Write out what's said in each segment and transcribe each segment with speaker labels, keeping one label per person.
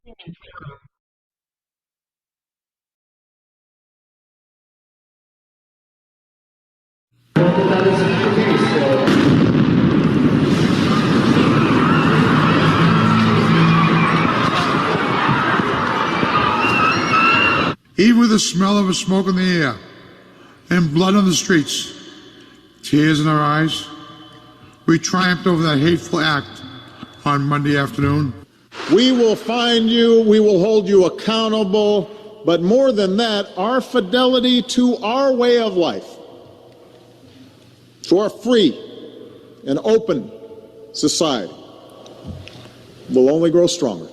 Speaker 1: Even with the smell of smoke in the air and blood on the streets, tears in our eyes, we triumphed over that hateful act on Monday afternoon.
Speaker 2: We will find you, we will hold you accountable, but more than that, our fidelity to our way of life, to our free and open society, will only grow stronger.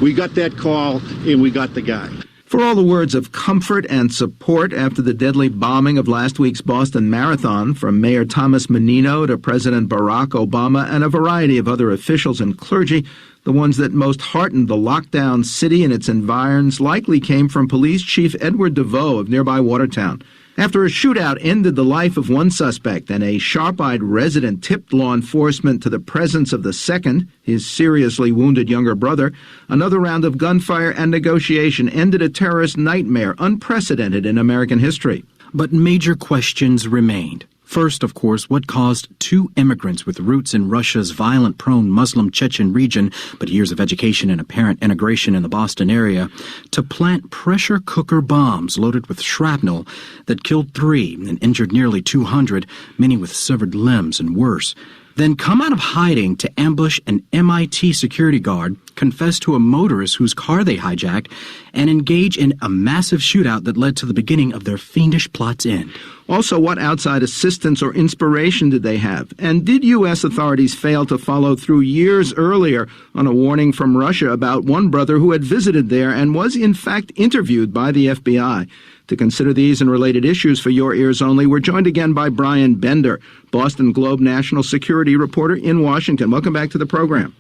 Speaker 3: We got that call and we got the guy.
Speaker 4: For all the words of comfort and support after the deadly bombing of last week's Boston Marathon, from Mayor Thomas Menino to President Barack Obama and a variety of other officials and clergy, the ones that most heartened the lockdown city and its environs likely came from Police Chief Edward DeVoe of nearby Watertown. After a shootout ended the life of one suspect and a sharp-eyed resident tipped law enforcement to the presence of the second, his seriously wounded younger brother, another round of gunfire and negotiation ended a terrorist nightmare unprecedented in American history.
Speaker 5: But major questions remained. First, of course, what caused two immigrants with roots in Russia's violent-prone Muslim Chechen region, but years of education and apparent integration in the Boston area, to plant pressure cooker bombs loaded with shrapnel that killed 3 and injured nearly 200, many with severed limbs and worse. Then come out of hiding to ambush an MIT security guard, confess to a motorist whose car they hijacked, and engage in a massive shootout that led to the beginning of their fiendish plot's end.
Speaker 4: Also, what outside assistance or inspiration did they have? And did U.S. authorities fail to follow through years earlier on a warning from Russia about one brother who had visited there and was in fact interviewed by the FBI? To consider these and related issues for your ears only, we're joined again by Bryan Bender, Boston Globe national security reporter in Washington. Welcome back to the program.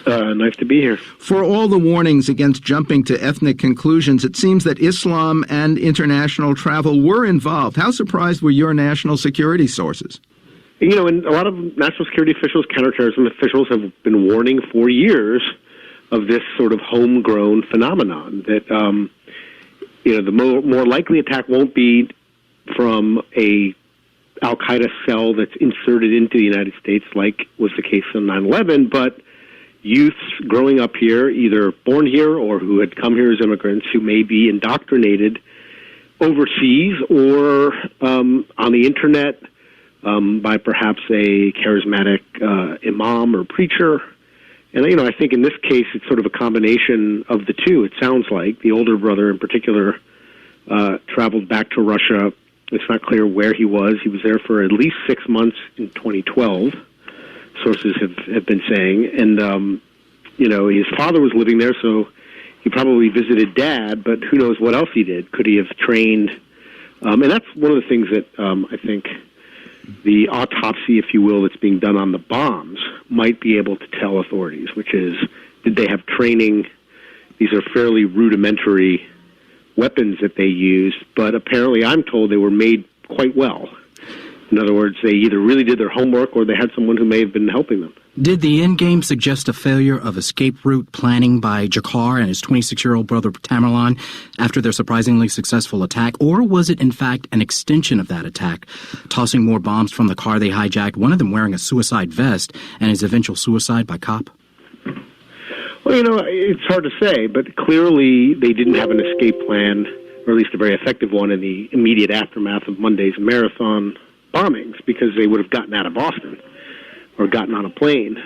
Speaker 6: Nice to be here.
Speaker 4: For all the warnings against jumping to ethnic conclusions, it seems that Islam and international travel were involved. How surprised were your national security sources?
Speaker 6: You know, and a lot of national security officials, counterterrorism officials have been warning for years of this sort of homegrown phenomenon that, the more likely attack won't be from a al-Qaeda cell that's inserted into the United States, like was the case on 9/11, but youths growing up here, either born here or who had come here as immigrants, who may be indoctrinated overseas or on the internet by perhaps a charismatic imam or preacher. And, I think in this case, it's sort of a combination of the two. It sounds like the older brother in particular traveled back to Russia. It's not clear where he was. He was there for at least 6 months in 2012, sources have been saying. And, his father was living there, so he probably visited Dad, but who knows what else he did. Could he have trained? And that's one of the things that I think the autopsy, if you will, that's being done on the bombs might be able to tell authorities, which is, did they have training? These are fairly rudimentary weapons that they used, but apparently I'm told they were made quite well. In other words, they either really did their homework or they had someone who may have been helping them.
Speaker 5: Did the endgame suggest a failure of escape route planning by Dzhokhar and his 26-year-old brother Tamerlan after their surprisingly successful attack, or was it in fact an extension of that attack, tossing more bombs from the car they hijacked, one of them wearing a suicide vest, and his eventual suicide by cop?
Speaker 6: Well, it's hard to say, but clearly they didn't have an escape plan, or at least a very effective one, in the immediate aftermath of Monday's marathon bombings, because they would have gotten out of Boston or gotten on a plane.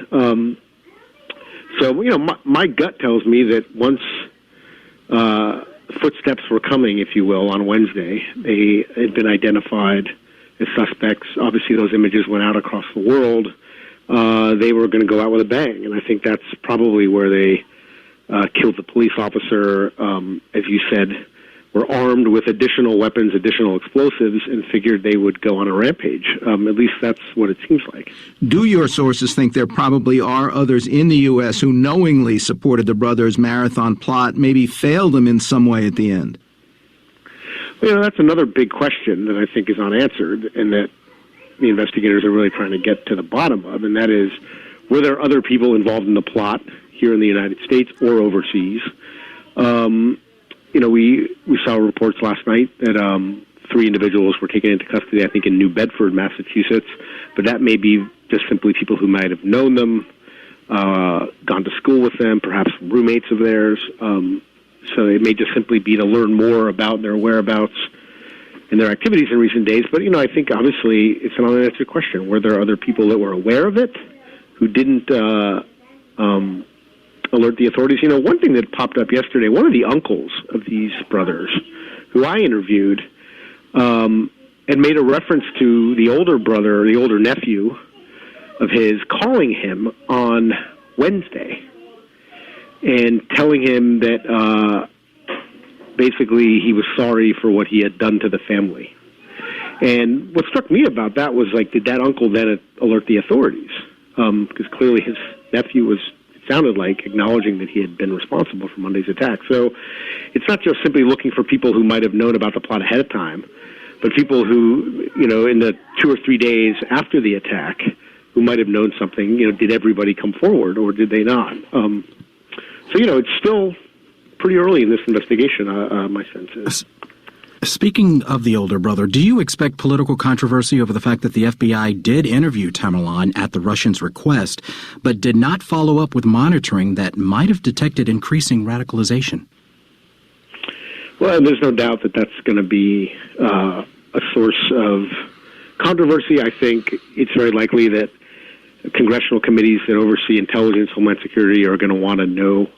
Speaker 6: My gut tells me that once footsteps were coming, if you will, on Wednesday, they had been identified as suspects. Obviously, those images went out across the world. They were going to go out with a bang, and I think that's probably where they killed the police officer, as you said, were armed with additional weapons, additional explosives, and figured they would go on a rampage. At least that's what it seems like.
Speaker 4: Do your sources think there probably are others in the U.S. who knowingly supported the brothers' marathon plot, maybe failed them in some way at the end?
Speaker 6: Well, that's another big question that I think is unanswered, and that the investigators are really trying to get to the bottom of, and that is, were there other people involved in the plot here in the United States or overseas. We saw reports last night that 3 individuals were taken into custody, I think, in New Bedford, Massachusetts, but that may be just simply people who might have known them, gone to school with them, perhaps roommates of theirs. So it may just simply be to learn more about their whereabouts and their activities in recent days. But, I think obviously it's an unanswered question. Were there other people that were aware of it who didn't alert the authorities? One thing that popped up yesterday, one of the uncles of these brothers who I interviewed had made a reference to the older brother, the older nephew of his, calling him on Wednesday and telling him that basically he was sorry for what he had done to the family. And what struck me about that was, did that uncle then alert the authorities? Because clearly his nephew was, it sounded like, acknowledging that he had been responsible for Monday's attack. So it's not just simply looking for people who might have known about the plot ahead of time, but people who, in the 2 or 3 days after the attack, who might have known something. Did everybody come forward or did they not? It's still pretty early in this investigation, my sense is.
Speaker 5: Speaking of the older brother, do you expect political controversy over the fact that the FBI did interview Tamerlan at the Russians' request, but did not follow up with monitoring that might have detected increasing radicalization?
Speaker 6: Well, and there's no doubt that that's going to be a source of controversy. I think it's very likely that congressional committees that oversee intelligence, homeland security are going to want to know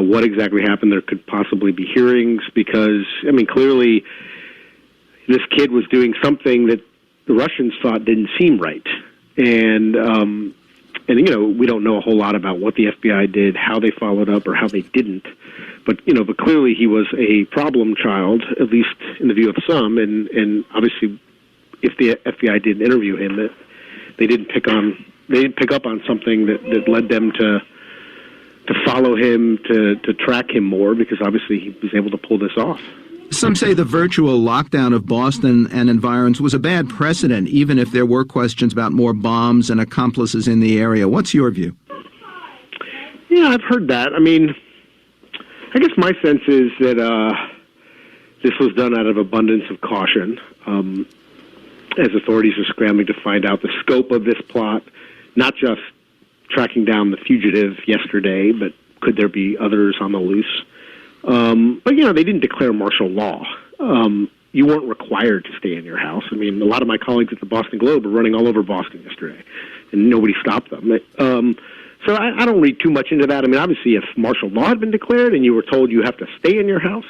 Speaker 6: what exactly happened. There could possibly be hearings because, clearly this kid was doing something that the Russians thought didn't seem right. And we don't know a whole lot about what the FBI did, how they followed up, or how they didn't. But clearly he was a problem child, at least in the view of some. And obviously, if the FBI didn't interview him, they didn't pick up on something that led them to follow him, to track him more, because obviously he was able to pull this off.
Speaker 4: Some say the virtual lockdown of Boston and environs was a bad precedent, even if there were questions about more bombs and accomplices in the area. What's your view?
Speaker 6: Yeah, I've heard that. I guess my sense is that this was done out of abundance of caution, as authorities are scrambling to find out the scope of this plot, not just tracking down the fugitive yesterday, but could there be others on the loose? But they didn't declare martial law. You weren't required to stay in your house. A lot of my colleagues at the Boston Globe were running all over Boston yesterday, and nobody stopped them. So I don't read too much into that. Obviously, if martial law had been declared and you were told you have to stay in your house,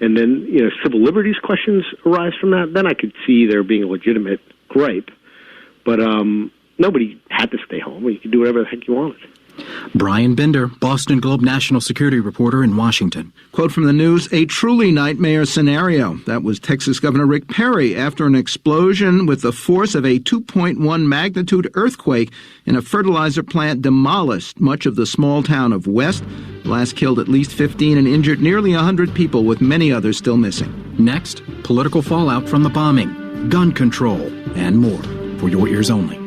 Speaker 6: and then civil liberties questions arise from that, then I could see there being a legitimate gripe. But nobody had to stay home. You could do whatever the heck you wanted.
Speaker 5: Bryan Bender, Boston Globe national security reporter in Washington.
Speaker 4: Quote from the news, a truly nightmare scenario. That was Texas Governor Rick Perry after an explosion with the force of a 2.1 magnitude earthquake in a fertilizer plant demolished much of the small town of West. Blast killed at least 15 and injured nearly 100 people, with many others still missing.
Speaker 5: Next, political fallout from the bombing, gun control, and more. For your ears only.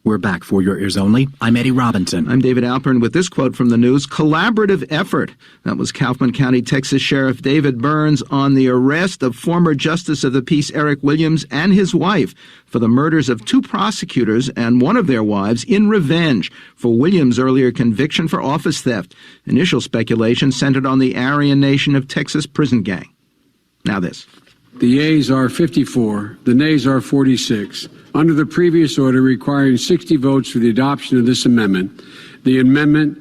Speaker 5: We're back for your ears only. I'm Eddie Robinson.
Speaker 4: I'm David Alpern with this quote from the news. Collaborative effort. That was Kaufman County, Texas Sheriff David Burns on the arrest of former Justice of the Peace Eric Williams and his wife for the murders of 2 prosecutors and one of their wives in revenge for Williams' earlier conviction for office theft. Initial speculation centered on the Aryan Nation of Texas prison gang. Now this.
Speaker 7: The yeas are 54, the nays are 46. Under the previous order requiring 60 votes for the adoption of this amendment, the amendment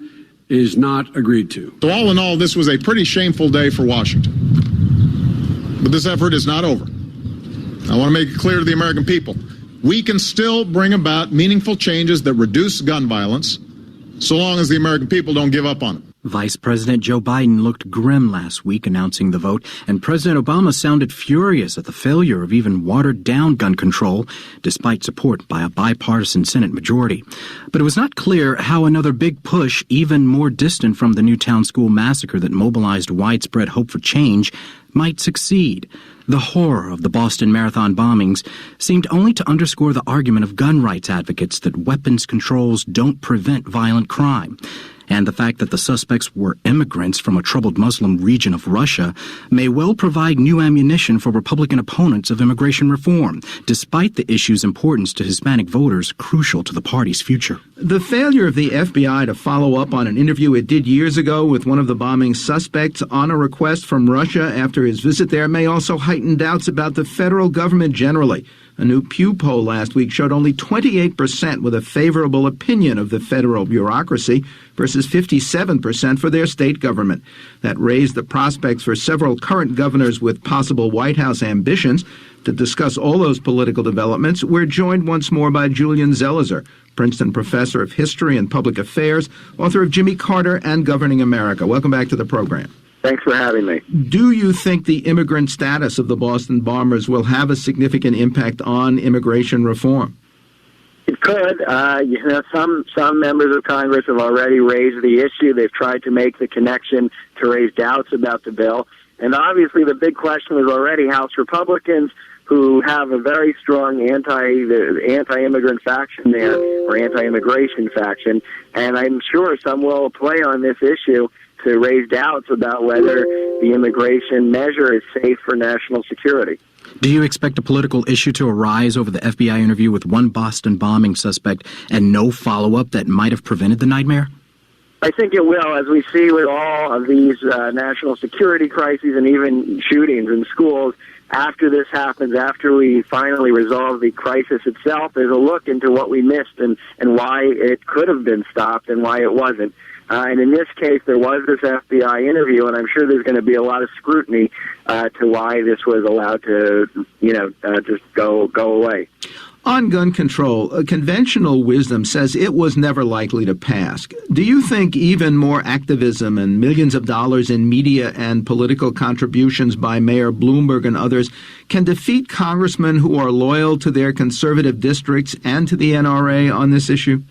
Speaker 7: is not agreed to.
Speaker 2: So all in all, this was a pretty shameful day for Washington. But this effort is not over. I want to make it clear to the American people, we can still bring about meaningful changes that reduce gun violence so long as the American people don't give up on it.
Speaker 5: Vice President Joe Biden looked grim last week announcing the vote, and President Obama sounded furious at the failure of even watered-down gun control, despite support by a bipartisan Senate majority. But it was not clear how another big push, even more distant from the Newtown school massacre that mobilized widespread hope for change, might succeed. The horror of the Boston Marathon bombings seemed only to underscore the argument of gun rights advocates that weapons controls don't prevent violent crime. And the fact that the suspects were immigrants from a troubled Muslim region of Russia may well provide new ammunition for Republican opponents of immigration reform, despite the issue's importance to Hispanic voters crucial to the party's future.
Speaker 4: The failure of the FBI to follow up on an interview it did years ago with one of the bombing suspects on a request from Russia after his visit there may also heighten doubts about the federal government generally. A new Pew poll last week showed only 28% with a favorable opinion of the federal bureaucracy versus 57% for their state government. That raised the prospects for several current governors with possible White House ambitions. To discuss all those political developments, we're joined once more by Julian Zelizer, Princeton professor of history and public affairs, author of Jimmy Carter and Governing America. Welcome back to the program.
Speaker 6: Thanks for having me.
Speaker 4: Do you think the immigrant status of the Boston bombers will have a significant impact on immigration reform?
Speaker 8: It could. Some members of Congress have already raised the issue. They've tried to make the connection to raise doubts about the bill. And obviously the big question was already House Republicans, who have a very strong anti-immigrant faction there, or anti-immigration faction. And I'm sure some will play on this issue to raise doubts about whether the immigration measure is safe for national security.
Speaker 5: Do you expect a political issue to arise over the FBI interview with one Boston bombing suspect and no follow-up that might have prevented the nightmare?
Speaker 8: I think it will, as we see with all of these national security crises and even shootings in schools. After this happens, after we finally resolve the crisis itself, there's a look into what we missed and why it could have been stopped and why it wasn't. And in this case, there was this FBI interview, and I'm sure there's going to be a lot of scrutiny to why this was allowed to, just go away.
Speaker 4: On gun control, conventional wisdom says it was never likely to pass. Do you think even more activism and millions of dollars in media and political contributions by Mayor Bloomberg and others can defeat congressmen who are loyal to their conservative districts and to the NRA on this issue?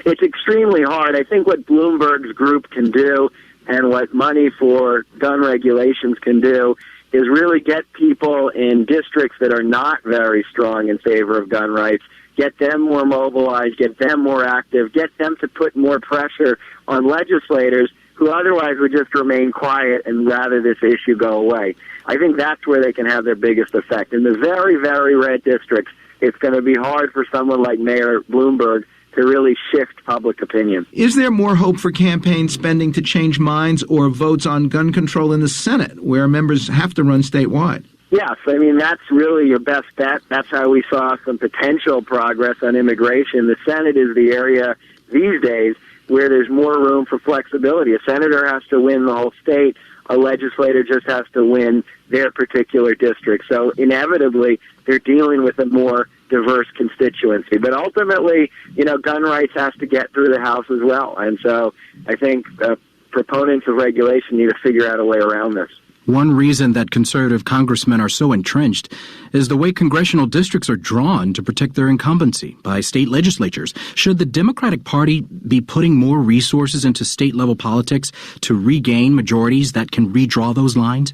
Speaker 8: It's extremely hard. I think what Bloomberg's group can do and what money for gun regulations can do is really get people in districts that are not very strong in favor of gun rights, get them more mobilized, get them more active, get them to put more pressure on legislators who otherwise would just remain quiet and rather this issue go away. I think that's where they can have their biggest effect. In the very, very red districts, it's going to be hard for someone like Mayor Bloomberg to really shift public opinion.
Speaker 4: Is there more hope for campaign spending to change minds or votes on gun control in the Senate, where members have to run statewide?
Speaker 8: Yes, I mean, that's really your best bet. That's how we saw some potential progress on immigration. The Senate is the area these days where there's more room for flexibility. A senator has to win the whole state. A legislator just has to win their particular district. So inevitably, they're dealing with a more diverse constituency. But ultimately, gun rights has to get through the House as well. And so I think proponents of regulation need to figure out a way around this.
Speaker 5: One reason that conservative congressmen are so entrenched is the way congressional districts are drawn to protect their incumbency by state legislatures. Should the Democratic Party be putting more resources into state-level politics to regain majorities that can redraw those lines?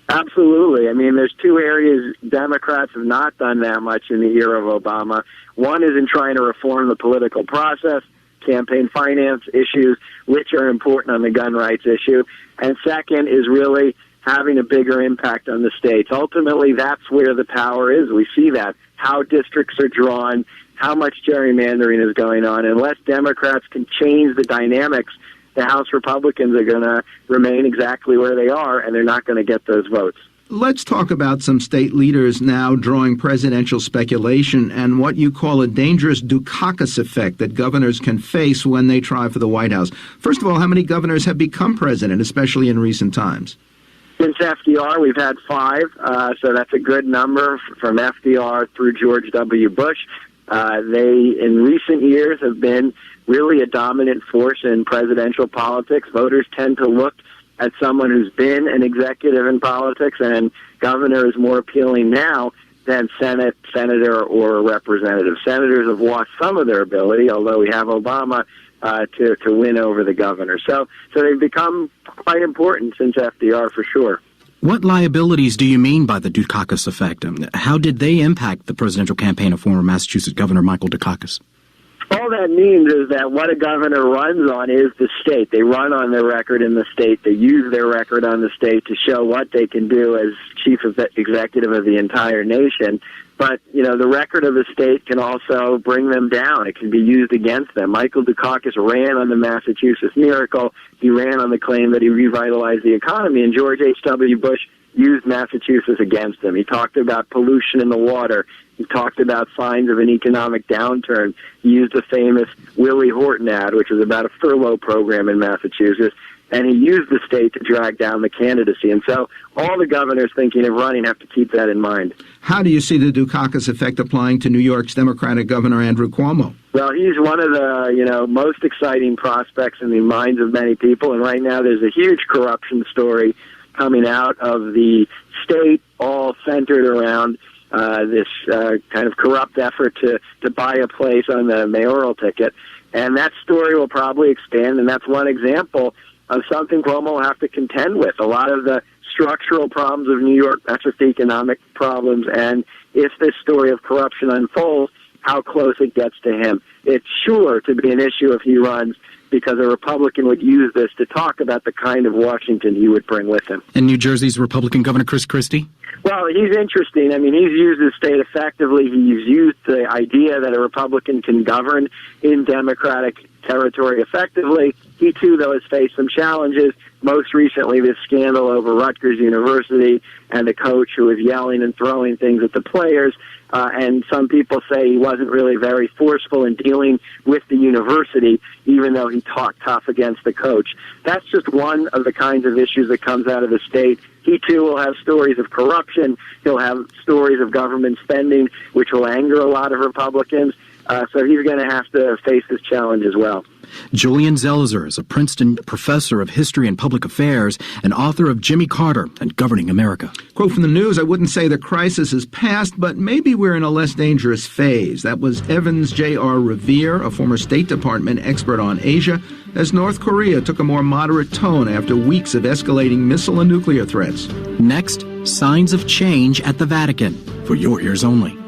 Speaker 8: Absolutely. I mean, there's two areas Democrats have not done that much in the era of Obama. One is in trying to reform the political process, campaign finance issues, which are important on the gun rights issue. And second is really having a bigger impact on the states. Ultimately, that's where the power is. We see that, how districts are drawn, how much gerrymandering is going on. Unless Democrats can change the dynamics, the House Republicans are going to remain exactly where they are, and they're not going to get those votes.
Speaker 4: Let's talk about some state leaders now drawing presidential speculation and what you call a dangerous Dukakis effect that governors can face when they try for the White House. First of all, how many governors have become president, especially in recent times?
Speaker 8: Since FDR, we've had 5, so that's a good number from FDR through George W. Bush. They, in recent years, have been really a dominant force in presidential politics. Voters tend to look at someone who's been an executive in politics, and governor is more appealing now than senator, or representative. Senators have lost some of their ability, although we have Obama to win over the governor. So they've become quite important since FDR, for sure.
Speaker 5: What liabilities do you mean by the Dukakis effect? How did they impact the presidential campaign of former Massachusetts Governor Michael Dukakis?
Speaker 8: All that means is that what a governor runs on is the state. They run on their record in the state. They use their record on the state to show what they can do as chief executive of the entire nation. But, the record of the state can also bring them down. It can be used against them. Michael Dukakis ran on the Massachusetts miracle. He ran on the claim that he revitalized the economy, and George H.W. Bush used Massachusetts against him. He talked about pollution in the water. He talked about signs of an economic downturn. He used the famous Willie Horton ad, which was about a furlough program in Massachusetts, and he used the state to drag down the candidacy. And so all the governors thinking of running have to keep that in mind.
Speaker 4: How do you see the Dukakis effect applying to New York's Democratic Governor Andrew Cuomo?
Speaker 8: Well, he's one of the, most exciting prospects in the minds of many people, and right now there's a huge corruption story coming out of the state, all centered around this kind of corrupt effort to buy a place on the mayoral ticket. And that story will probably expand, and that's one example of something Cuomo will have to contend with. A lot of the structural problems of New York, that's just economic problems, and if this story of corruption unfolds, how close it gets to him. It's sure to be an issue if he runs, because a Republican would use this to talk about the kind of Washington he would bring with him.
Speaker 5: And New Jersey's Republican Governor Chris Christie?
Speaker 8: Well, he's interesting. I mean, he's used the state effectively. He's used the idea that a Republican can govern in Democratic territory effectively. He, too, though, has faced some challenges. Most recently, this scandal over Rutgers University and the coach who was yelling and throwing things at the players. And some people say he wasn't really very forceful in dealing with the university, even though he talked tough against the coach. That's just one of the kinds of issues that comes out of the state. He, too, will have stories of corruption. He'll have stories of government spending, which will anger a lot of Republicans. So he's going to have to face this challenge as well.
Speaker 5: Julian Zelizer is a Princeton professor of history and public affairs and author of Jimmy Carter and Governing America.
Speaker 4: Quote from the news, I wouldn't say the crisis is past, but maybe we're in a less dangerous phase. That was Evans J.R. Revere, a former State Department expert on Asia, as North Korea took a more moderate tone after weeks of escalating missile and nuclear threats.
Speaker 5: Next, signs of change at the Vatican. For your ears only.